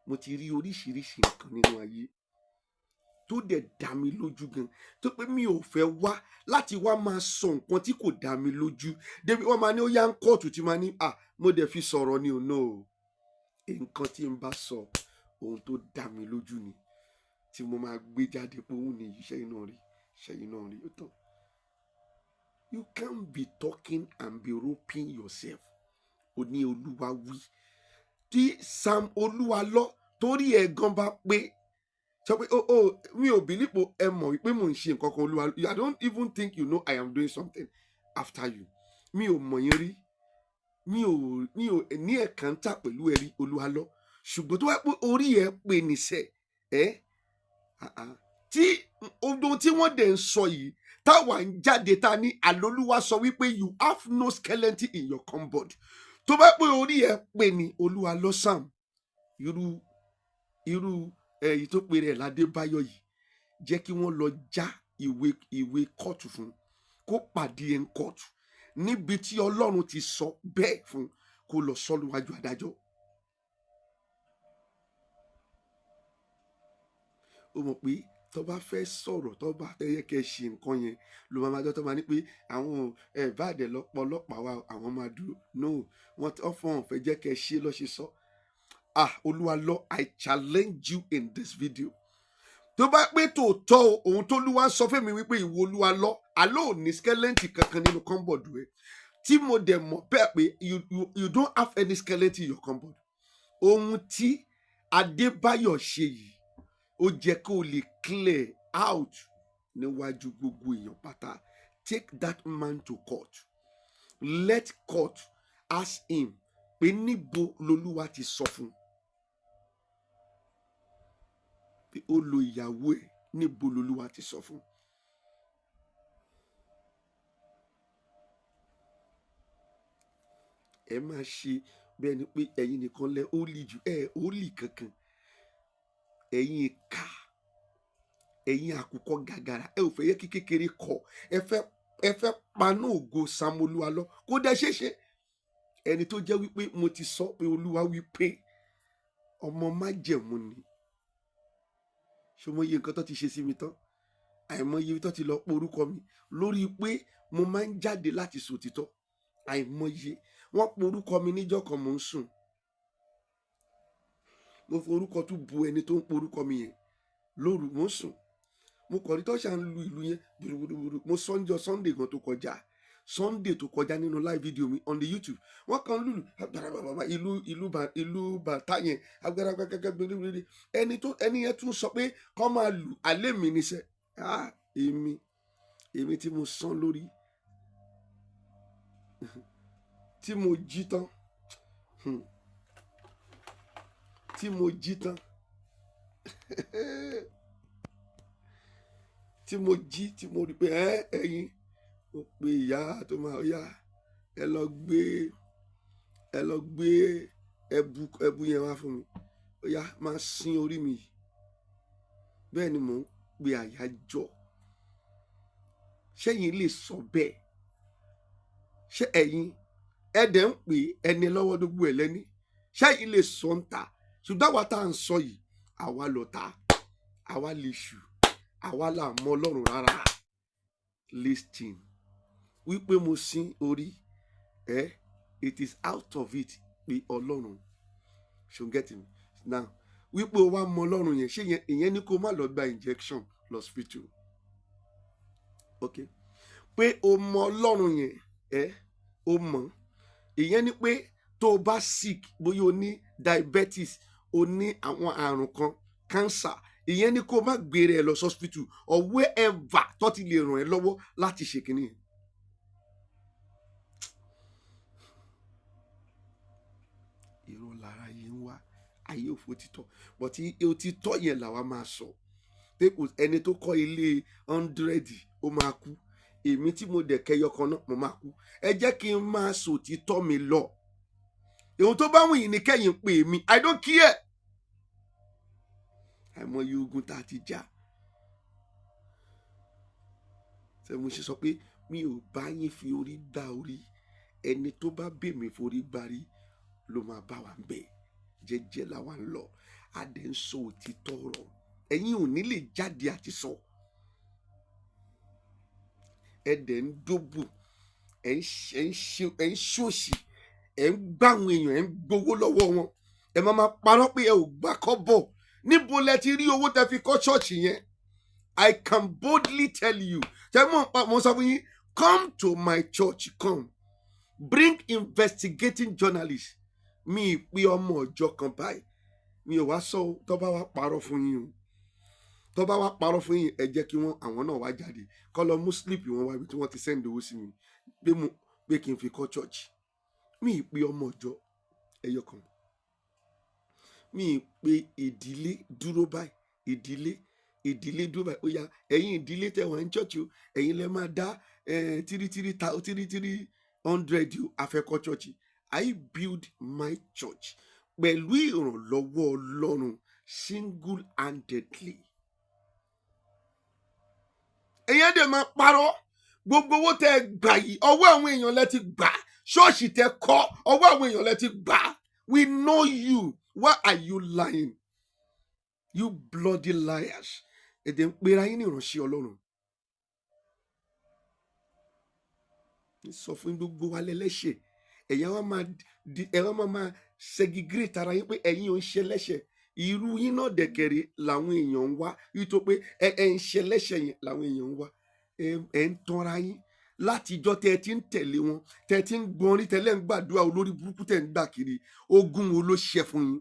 mo ti rí oríṣiríṣi nǹkan nínú ayé. tó dẹ̀ dá mi lójú gan tó pé mi ò fẹ́ wá láti wá máa sọ nǹkan tí kò dá mi lójú débi wọ́n máa ní ó yá ń kóòtù tí máa ní mo dẹ̀ fi sọ̀rọ̀ ni ò náà o nǹkan tí n bá sọ ohun tó dá mi lójú ni tí mo máa gbé jáde pé òun ni iṣẹ́ iná rí ó tán. You can't be talking and be roping yourself. Ó ní Olúwa wí. Tí Sam Olúwa lọ torí ẹ̀gàn bá pé sọ pé mi ò believe ẹ mọ̀ wípé mò ń ṣe nǹkan kan Olúwa. I don't even think you know I am doing something after you. Mi ò mọ̀ yín rí. Mi ò ní ẹ̀kan tà pẹ̀lú ẹ̀rí Olúwa lọ. Ṣùgbọ́n tó wá pé orí ẹ pé nìṣẹ́ tí ohun tí wọ́n dẹ̀ ń sọ yìí táwa ń jáde ta ní àlọ́lúwa sọ wípé you have no skeleton in your cupboard tó bá pé orí ẹ pé ní Olúwa lọ Sam irú èyí tó pe rẹ̀ l'Adébáyọ̀ yìí jẹ́ kí wọ́n lọ já ìwé kóòtù fún kó pàdé ẹ̀ ń kóòtù níbi tí Ọlọ́run ti sọ bẹ́ẹ̀ fún kó lọ sọ lójú adájọ́. ó mọ̀ pé tó bá fẹ́ sọ̀rọ̀ tó bá yẹ kẹ́ ṣe nǹkan yẹn ló máa jọ tó máa ní pé àwọn ẹ̀bàdẹ̀ ọlọ́pàá wa àwọn máa dúró no wọ́n fọ́n fẹ́ jẹ́ kẹ́ ṣe lọ́ ṣe sọ. Olúwa lọ I challenge you in this video. tó bá pé tòótọ́ ohun tó Olúwa sọ fún mi wípé ìwọ Olúwa lọ àlọ́ ò ní skeleton kankan nínú kọ́ńbọ̀dù ẹ̀ tí mo dẹ̀ mọ̀ bẹ́ẹ̀ pé you don't have any skeleton in your cupboard. ohun tí Adébáyọ̀ ṣe yìí ó jẹ́ kó lè clear out níwájú gbogbo èèyàn pátá. Take that man to court. Let court ask him pé níbo lolúwa ti sọ fún pé ó lo ìyàwó ẹ̀ níbo lolúwa ti sọ fún. ẹ máa ṣe bẹ́ẹ̀ ni pé ẹ̀yin nìkan lẹ ó lì jù ó lì kankan. ẹ̀yin ìka ẹ̀yin àkùkọ gàgàrà ẹ ò fẹ́ yẹ kí kékeré kọ ẹ fẹ́ paná ògo Sam Olúwa lọ kó dẹ ṣeéṣe ẹni tó jẹ́ wípé mo ti sọ pé Olúwa wípé ọmọ májẹ̀mú ni ṣọmọ iye nǹkan tó ti ṣe sí mi tán àìmọye tó ti lọ pé orúkọ mi lórí pé mo máa ń jáde láti sòtítọ́ àìmọye wọ́n pe orúkọ mi níjọ́ kan mò ń sùn mo forúkọ tún bu ẹni tó ń porúkọ mi yẹn lóru mo sùn mo kọ̀ rí tó ṣà ń lu ìlú yẹn gbùrùgbùrù mo sọ́njọ́ Sunday gan tó kọjá nínú live video mi on the YouTube wọ́n kàn lùlù agbára ìlú bàtà yẹn agbára gbẹgbẹgbẹ ẹni yẹn tún sọ pé kọ́ máa lù alẹ́ mi níṣẹ́ èmi tí mo sán lórí tí mo jí tán. tí mo jí tí mo rí pé ẹ̀yin mo pe ìyá tó máa yá ẹ lọ gbé ẹbu yẹn wá fún mi ó yá máa sin orí mi bẹ́ẹ̀ ni mò ń pe àyájọ́. ṣẹ́yìn lè sọ bẹ́ẹ̀ ṣé ẹ̀yin ẹ̀dẹ̀ ń pè ẹni lọ́wọ́ gbogbo ẹ̀ lẹ́ni ṣẹ́yìn lè sọ ń ta ṣùgbọ́n àwa tá à ń sọ yìí àwa lọ̀tá àwa lè ṣù àwa là mọ Ọlọ́run rárá. Listen wípé mo sin orí it is out of it pé Ọlọ́run ṣò get me now wípé o wá mọ Ọlọ́run yẹn ṣé ìyẹn ni kó má lọ gba injection lọ́sítù okay pé o mọ Ọlọ́run yẹn o mọ ìyẹn ni pé tó o bá sick bóyá o ní diabetes o ní àwọn àrùn kan cancer ìyẹn ni kó má gbére ẹ lọ hospital or wherever tó ti lè ràn ẹ́ lọ́wọ́ láti ṣe kínní. irọ́ lára yìí ń wá ayé òfò títọ́ but òtítọ́ yẹn làwa máa sọ pé ẹni tó kọ́ ilé 100 ó máa kú èmi tí mo dẹ̀ kẹyọ kan náà mo máa kú ẹ jẹ́ kí n máa sòtítọ́ mi lọ. ohun tó bá wù yín ni kẹ́yìn pè mí I don't care. àìmọye ogun tá a ti jà ṣe mo ṣe sọ pé mi ò bá yín fi orí gbá orí ẹni tó bá bè mí forí gbárí ló máa bá wa ń bẹ jẹ́jẹ́ làwa ń lọ adé ń sọ òtítọ́ ọ̀rọ̀ ẹ̀yin ò ní lè jáde àti sọ. Ẹ dẹ̀ ń dóbù, ẹ̀ ń ṣòṣì, ẹ̀ ń gbá àwọn èèyàn, ẹ̀ ń gbowó lọ́wọ́ wọn. Ẹ máa parọ́ pé ẹ ò gbà kọ́bọ̀. Níbo lẹ ti rí owó tẹ́ fi kọ́ ṣọ́ọ̀ṣì yẹn? I can boldly tell you. Mo sọ fún yín, come to my church, come. Bring investigating journalists. Mi ìpè ọmọ ọjọ́ kan báyìí. Mi ò wá sọ tó bá wá parọ́ fún yín o. Tó bá wá parọ́ fún yín, ẹ jẹ́ kí àwọn náà wá jáde. Kọ́ lọ mú slip wọn wá ibi tí wọ́n ti send owó sí mi. Pé kí n fi kọ́ church. Mi ìpè ọmọ ọjọ́ ẹyọ kan. Mi ìpè ìdílé dúró báyìí. Ìdílé dúró báyìí. Ó yá, ẹ̀yin ìdílé tẹ́ wà ní church o. Ẹ̀yin lẹ máa dá 300 o. Afẹ́kọ́ church. I build my church pẹ̀lú ìrànlọ́wọ́ Ọlọ́run single-handedly. Ẹ̀yin dẹ̀ máa parọ́. Gbogbo owó tẹ́ gbà yìí, ọwọ́ àwọn èèyàn lẹ ti gbà. Ṣọ́ọ̀ṣì tẹ́ kọ́, ọwọ́ àwọn èèyàn lẹ ti gbà. We know you. Why are you lying? You bloody liars. Ẹ̀dẹ̀ ń pera yín ní ìránṣẹ́ Ọlọ́run. Sọ fún gbogbo wa lẹ́lẹ́ṣẹ̀. Ẹ̀yà wa máa segregate ara yín pé ẹ̀yin ò ń ṣe lẹ́ṣẹ̀. Irú yín náà dẹ̀kẹ̀rẹ̀ làwọn èèyàn ń wá. Nítorí pé ẹ ń ṣe lẹ́ṣẹ̀ yẹn làwọn èèyàn ń wá. Ẹ ń tanra yín. Látijọ́ tẹ́ ẹ ti ń tẹ̀lé wọn, tẹ́ ẹ ti ń gbọ́n rí, tẹ́lẹ̀ ń gbàdúrà olórí burúkú tẹ́ ń gbà kiri. Ogun wo ló ṣe fún yín?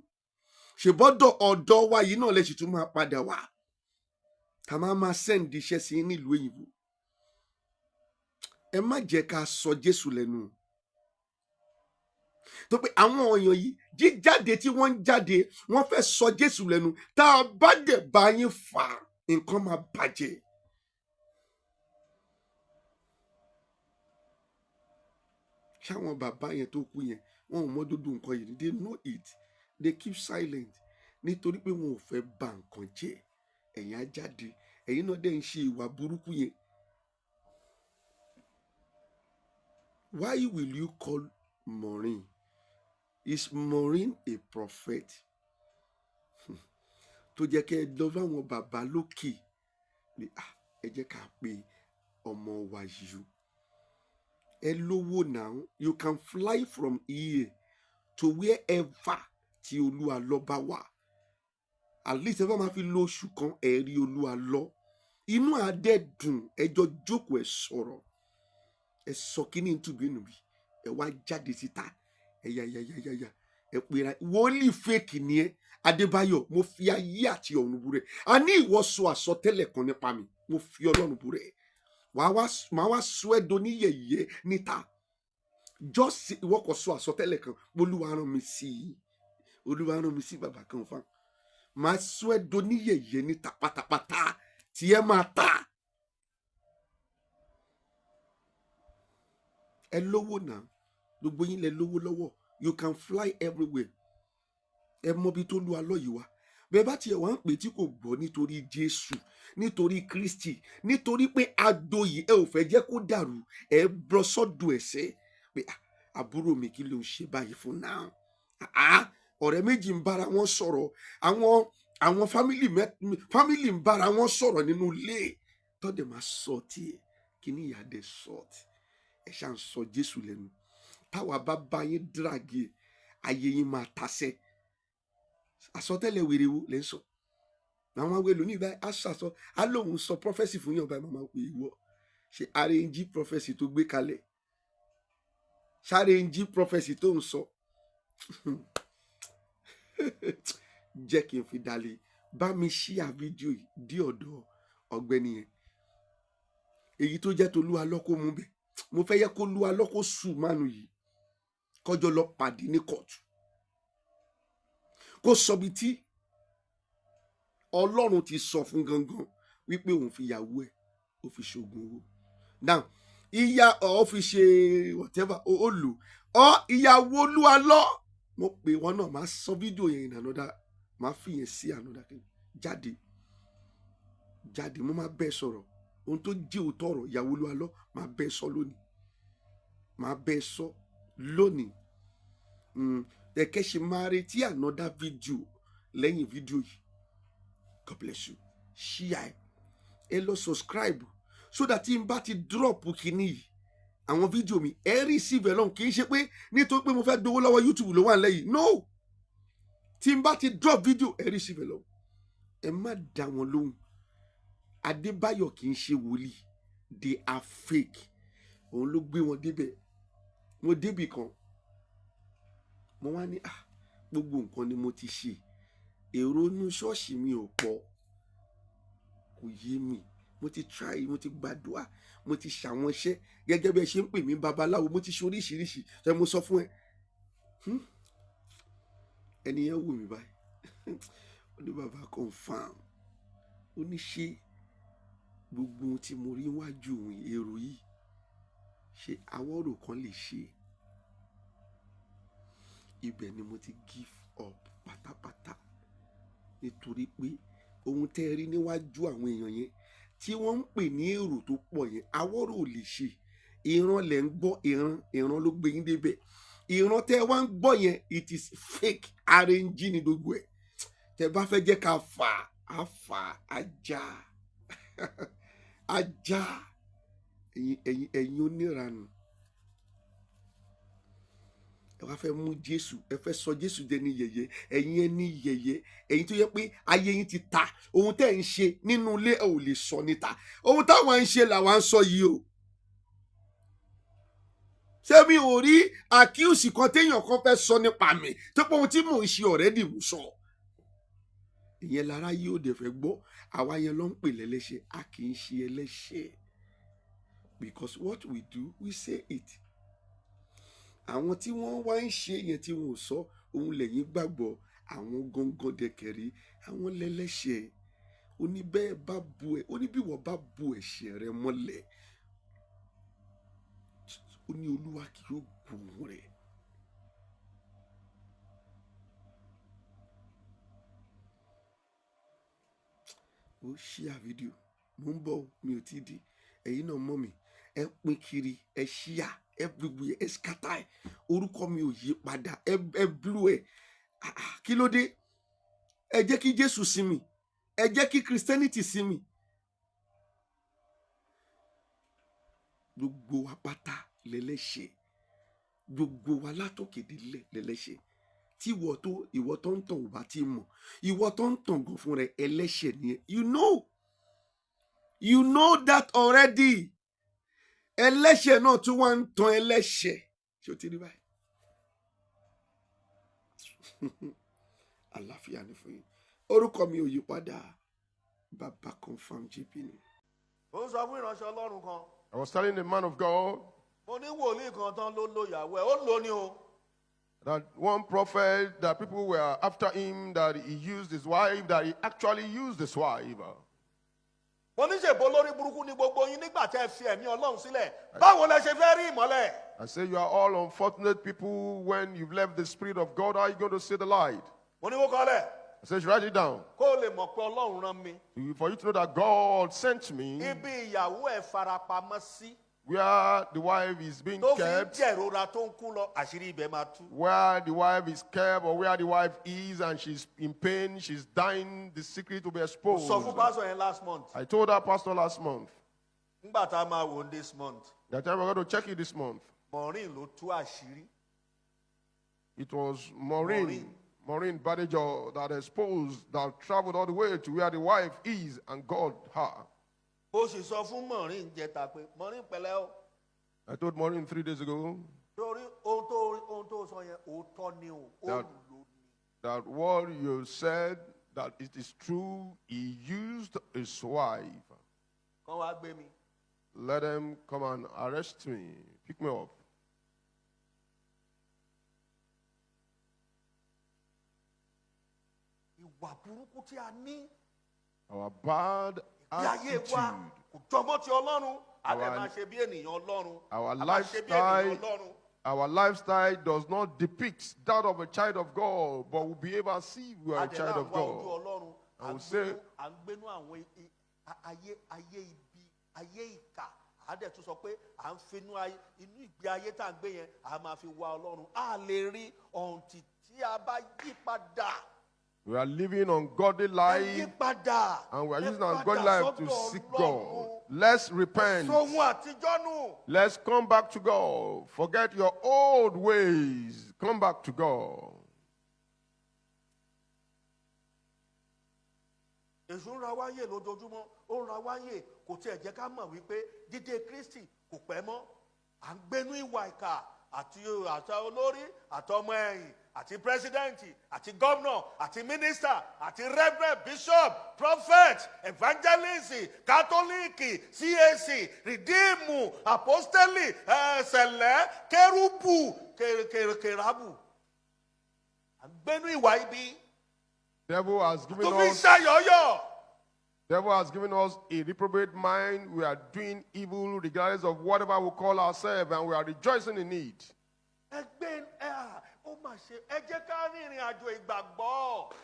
Ṣèbọ́dọ̀ ọ̀dọ́ wa yìí náà lè sì tún máa padà wá. Ká máa send iṣẹ́ sí nílùú òyìnbó. Ẹ má jẹ́ ká sọ Jésù lẹ́nu. Tó pé àwọn èèyàn yìí jíjáde tí wọ́n ń jáde, wọ́n fẹ́ sọ Jésù lẹ́nu. Tá a bá dẹ̀ bá yín fà, nǹkan máa bàjẹ́. Ṣáwọn bàbá yẹn tó kú yẹn, wọn ò mọ dúdú nǹkan yìí. They know it. They keep silent. Nítorí pé wọn ò fẹ́ bà nǹkan jẹ́. Ẹ̀yin á jáde. Ẹ̀yin náà dẹ̀ ń ṣe ìwà burúkú yẹn. Why will you call Maureen? Is Maureen a prophet? Tó jẹ́ kẹ́ ẹ lọ fáwọn bàbá lókè. Ẹ jẹ́ ká pe ọmọ wa yìí. Ẹ lówó now. You can fly from here to wherever tí Olúwa lọ bá wà. At least ẹ bá máa fi lo oṣù kan, ẹ rí Olúwa lọ. Inú adé dùn, ẹjọ́ jókòó ẹ sọ̀rọ̀. Ẹ sọ kíní ntúbínúbí. Ẹ wá jáde síta. Ẹ pera wòlíì fake ni ẹ. Adebayo, mo fi ayé àti ọ̀run búrẹ́. A ní ìwọ sọ àsọtẹ́lẹ̀ kan nípa mi. Mo fi Ọlọ́run búrẹ́. Màá wá sọ ẹ́ doníyẹ̀yẹ́ níta. Jọ́sí ìwọ kò sọ àsọtẹ́lẹ̀ kan. Olúwa rán mi sí i. Olúwa rán mi sí bàbá kan fún. Màá sọ ẹ́ doníyẹ̀yẹ́ níta pátápátá tí ẹ máa ta. Ẹ lówó náà. Gbogbo yín lẹ lówó lọ́wọ́. You can fly everywhere. Ẹ mọ bí tó lu alọ́ yìí wá. Bẹ́ẹ̀ bá tiẹ̀ wá ń pè tí kò gbọ́ nítorí Jésù, nítorí Kristi, nítorí pé agbo yìí ẹ ò fẹ́ jẹ́ kó dàrú. Ẹ bọ́ sọ́dọ̀ ẹ̀sẹ̀ pé àbúrò mi kí ló ń ṣe báyìí fún náà. Ọ̀rẹ́ méjì ń bára wọn sọ̀rọ̀. Àwọn fámìlì ń bára wọn sọ̀rọ̀ nínú ilé. Tọ́dẹ̀ máa sọ tiẹ̀. Kí ni ìyá dẹ̀ sọ ti? Ẹ ṣáà ń sọ Jésù lẹ́nu. Táwa bá bá yín díràgì, ayé yín máa tasẹ̀. Àsọtẹ́lẹ̀ wèrè wo lẹ́ ń sọ? Àwọn awẹ́lò ní ìgbà aṣàṣọ alóhùn sọ prophecy fún yàn báyìí máa pè ìwọ. Ṣe arrange prophecy tó gbé kalẹ̀? Ṣarrange prophecy tó ń sọ? Jẹ́ kí n fi dalẹ̀. Bá mi share fídíò yìí dí ọ̀dọ̀ ọ̀gbẹ́ni yẹn. Èyí tó jẹ́ tó Olúwa lọ́kọ́ mú bẹ́ẹ̀. Mo fẹ́ yẹ kó Olúwa lọ́kọ́ sùn mánu yìí. Kọjọ lọ pàdé ní kóòtù. Kó sọ bí tí Ọlọ́run ti sọ fún gangan wípé òun fi ìyàwó ẹ̀ ó fi ṣoògùn owó. Now ìyá ọ fi ṣe whatever ó lò ọ ìyàwó Olúwa lọ. Mo pè wọn náà máa sọ fídíò yẹn in another, máa fi yẹn sí another kí jáde mo máa bẹ́ẹ̀ sọ̀rọ̀ ohun tó jẹ́ òótọ́ ọ̀rọ̀ ìyàwó Olúwa lọ máa bẹ́ẹ̀ sọ lónìí. Ẹ̀kẹ́ ṣe máa retí another video lẹ́yìn fídíò yìí. God bless you. Share. Ẹ lọ subscribe so that tí n bá ti drop kíní yìí àwọn fídíò mi ẹ receive lọ́hùn kì í ṣe pé nítorí pé mo fẹ́ dowó lọ́wọ́ YouTube ló wà lẹ́yìn. No. Tí n bá ti drop video ẹ receive lọ́hùn. Ẹ má dá wọn lóhùn. Adebayo kì í ṣe wòlíì. They are fake. Òun ló gbé wọn débẹ̀. Mo débì kan. Mo wá ní gbogbo nǹkan ni mo ti ṣe. Èrò inú ṣọ́ọ̀ṣì mi ò pọ̀. Kò yé mi. Mo ti try, mo ti gbàdúrà, mo ti ṣàwọn iṣẹ́ gẹ́gẹ́ bí ẹ ṣe ń pè mí babaláwo, mo ti ṣe oríṣiríṣi. Ṣé mo sọ fún ẹ? Ẹni yẹn wò mí báyìí. Ó ní bàbá confam. Ó ní ṣé gbogbo ohun tí mo rí wájú òun èrò yìí ṣe àwọ̀rò kan lè ṣe. Ibẹ̀ ni mo ti give up pátápátá nítorí pé ohun tẹ́ rí níwájú àwọn èèyàn yẹn tí wọ́n ń pè ní èrò tó pọ̀ yẹn àwọ̀rò ò lè ṣe. Ìran lẹ̀ ń gbọ́, ìran ló gbé yín débẹ̀. Ìran tẹ́ wá ń gbọ́ yẹn it is fake arrange ní gbogbo ẹ̀. Tẹ́ bá fẹ́ jẹ́ ká fà á fà ajá ajá ẹ̀yin oníranù. Ẹ wá fẹ́ mú Jésù, ẹ fẹ́ sọ Jésù dẹni yẹ̀yẹ́, ẹ̀yin ẹni yẹ̀yẹ́, ẹ̀yin tó yẹ pé ayé yín ti ta. Ohun tẹ́ ń ṣe nínú ilé ẹ ò lè sọ níta. Ohun táwọn ń ṣe làwọn ń sọ yìí o. Ṣé mi ò rí àkíyèsí kan téèyàn kan fẹ́ sọ nípa mi tó pé ohun tí mò ń ṣe already mo sọ. Ìyẹn lára yìí ò dẹ̀ fẹ́ gbọ́. Àwa yẹn ló ń pè lẹ́lẹ́ṣẹ̀. A kì í ṣe ẹlẹ́ṣẹ̀. Because what we do, we say it. Àwọn tí wọ́n wá ń ṣe yẹn tí wọ́n ò sọ ohun lẹ́yìn gbàgbọ́ àwọn gangan dẹkẹ̀rí àwọn lẹ́lẹ́ṣẹ̀. Ó ní bẹ́ẹ̀ bá bu ẹ̀, ó ní bí wọ́n bá bu ẹ̀ṣẹ̀ rẹ mọ́lẹ̀, ó ní Olúwa kì yóò gbóhùn rẹ̀. Ó ṣíà fídíò mo ń bọ̀ mi ò tí ì di ẹ̀yin náà mọ̀ mi ẹ pín kiri ẹ ṣíà everywhere ẹ scatter ẹ orúkọ mi ò yí padà ẹ blue ẹ kí ló dé ẹ jẹ́ kí Jésù sinmi ẹ jẹ́ kí Christianity sinmi. Gbogbo wa pátá lẹ́lẹ́ṣẹ̀, gbogbo wa látòkè délẹ̀ lẹ́lẹ́ṣẹ̀. Tí ìwọ tó ń tàn ò bá ti mọ̀, ìwọ tó ń tàn gan fún rẹ ẹlẹ́ṣẹ̀ ni ẹ. You know that already. Ẹlẹ́ṣẹ̀ náà tún wá ń tan ẹlẹ́ṣẹ̀. Ṣé o ti rí báyìí? Àlàáfíà ni fún yín. Orúkọ mi ò yí padà. Bàbá confam JP ni. Ó sọ fún ìránṣẹ́ Ọlọ́run kan. I was telling the man of God Mo ní wòlíì kan tán ló ìyàwó ẹ̀, ó lò ní o. that one prophet, that people were after him, that he used his wife, that he actually used his wife. Mo ní ṣèbó lórí burúkú ní gbogbo yín nígbà tẹ́ ẹ fi ẹ̀mí Ọlọ́run sílẹ̀. Báwo lẹ ṣe fẹ́ rí ìmọ́lẹ̀? I say you are all unfortunate people. When you've left the Spirit of God, how are you going to see the light? Mo ní wó kọ́lẹ̀. I said, write it down. Kó o lè mọ̀ pé Ọlọ́run rán mi. For you to know that God sent me. Ibi ìyàwó ẹ̀ farapamọ́ sí. Where the wife is being Tó fi kept. jẹ̀rora tó ń kú lọ, àṣírí ibẹ̀ máa tú. Where the wife is kept, or where the wife is and she's in pain, she's dying, the secret will be exposed. Sọ fún pásọ̀ yẹn last month. I told that pastor last month. Nígbà tá a máa wò this month. That time we're going to check it this month. Maureen ló tú àṣírí. It was Maureen Badejo that exposed, that traveled all the way to where the wife is and God her. Ó sì sọ fún Maureen jẹta pé Maureen pẹ̀lẹ́ o. I told Maureen 3 days ago. Torí ohun tó sọ yẹn òótọ́ ni o. That what you said, that it is true, he used his wife. Kàn wá gbé mi. Let them come and arrest me, pick me up. Ìwà burúkú tí a ní. Our bad attitude. Our lifestyle does not depict that of a child of God, but we behave as if we are a child of God. And we say, Adẹ̀tún sọ pé à ń finú inú ìgbé ayé tá à ń gbé yẹn à máa fi wá Ọlọ́run. A lè rí ọ̀ǹtì tí a bá yí padà. We are living ungodly life, and we are using ungodly life to seek God. Let's repent. Let's come back to God. Forget your old ways. Come back to God. Èṣù ń ra wáyé lójoojúmọ́, ó ń ra wáyé, kò tiẹ̀ jẹ́ ká mọ̀ wípé dídé Kristi kò pẹ́ mọ́. À ń gbénú ìwà ìkà àti olórí, àtọmọ ẹ̀yìn, àti pírẹsidẹ́ǹtì, àti gọ́vnọ̀, àti mínísítà, àti rẹ́fẹ̀rẹ̀, bishop, prophet, evangelist, kátólíìkì, CAC, rìdíìmù, apostoli, sẹ̀lẹ̀, kérúbù, kèràbù. À ń gbénú ìwà ibi. Devil has given us a reprobate mind. We are doing evil regardless of whatever we call ourselves, and we are rejoicing in it.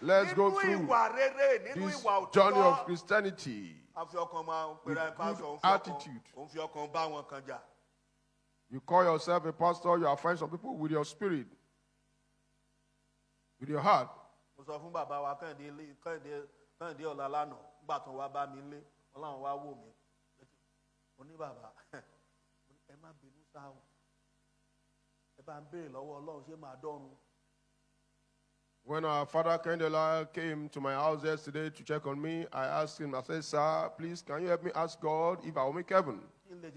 Let's go through this journey of Christianity with good attitude. You call yourself a pastor, you are fighting some people with your spirit, with your heart. Mo sọ fún bàbá wa Kẹ́hìndé ọ̀la lánàá nígbà tó wá bá mi lé Ọlọ́run wá wò mí. Mo ní bàbá ẹ má bínú sáà o. Ẹ bá ń béèrè lọ́wọ́ Ọlọ́run ṣé màá dọ́run. When our father Kendela came to my house yesterday to check on me, I asked him, I said, sir, please, can you help me ask God if I will make heaven? So that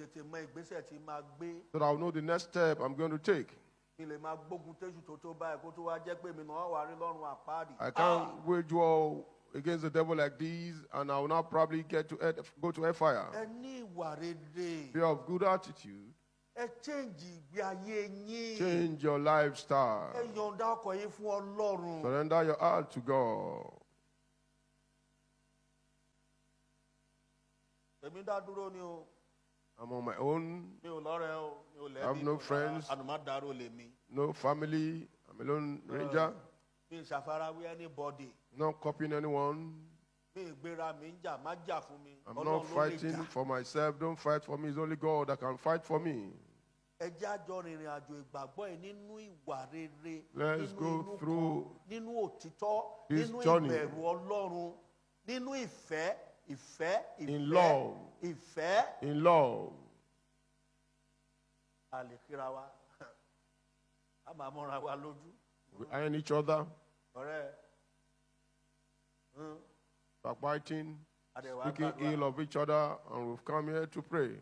I will know the next step I'm going to take. I can't wage war against the devil like these, and I will not probably go to hellfire. Be of good attitude. Change your lifestyle. Surrender your heart to God. I'm on my own. I have no friends, no family. I'm a lone ranger. Not copying anyone. I'm not fighting for myself. Don't fight for me. It's only God that can fight for me. Let's go through this journey in love. In love. We iron each other. Backbiting, speaking ill of each other, and we've come here to pray.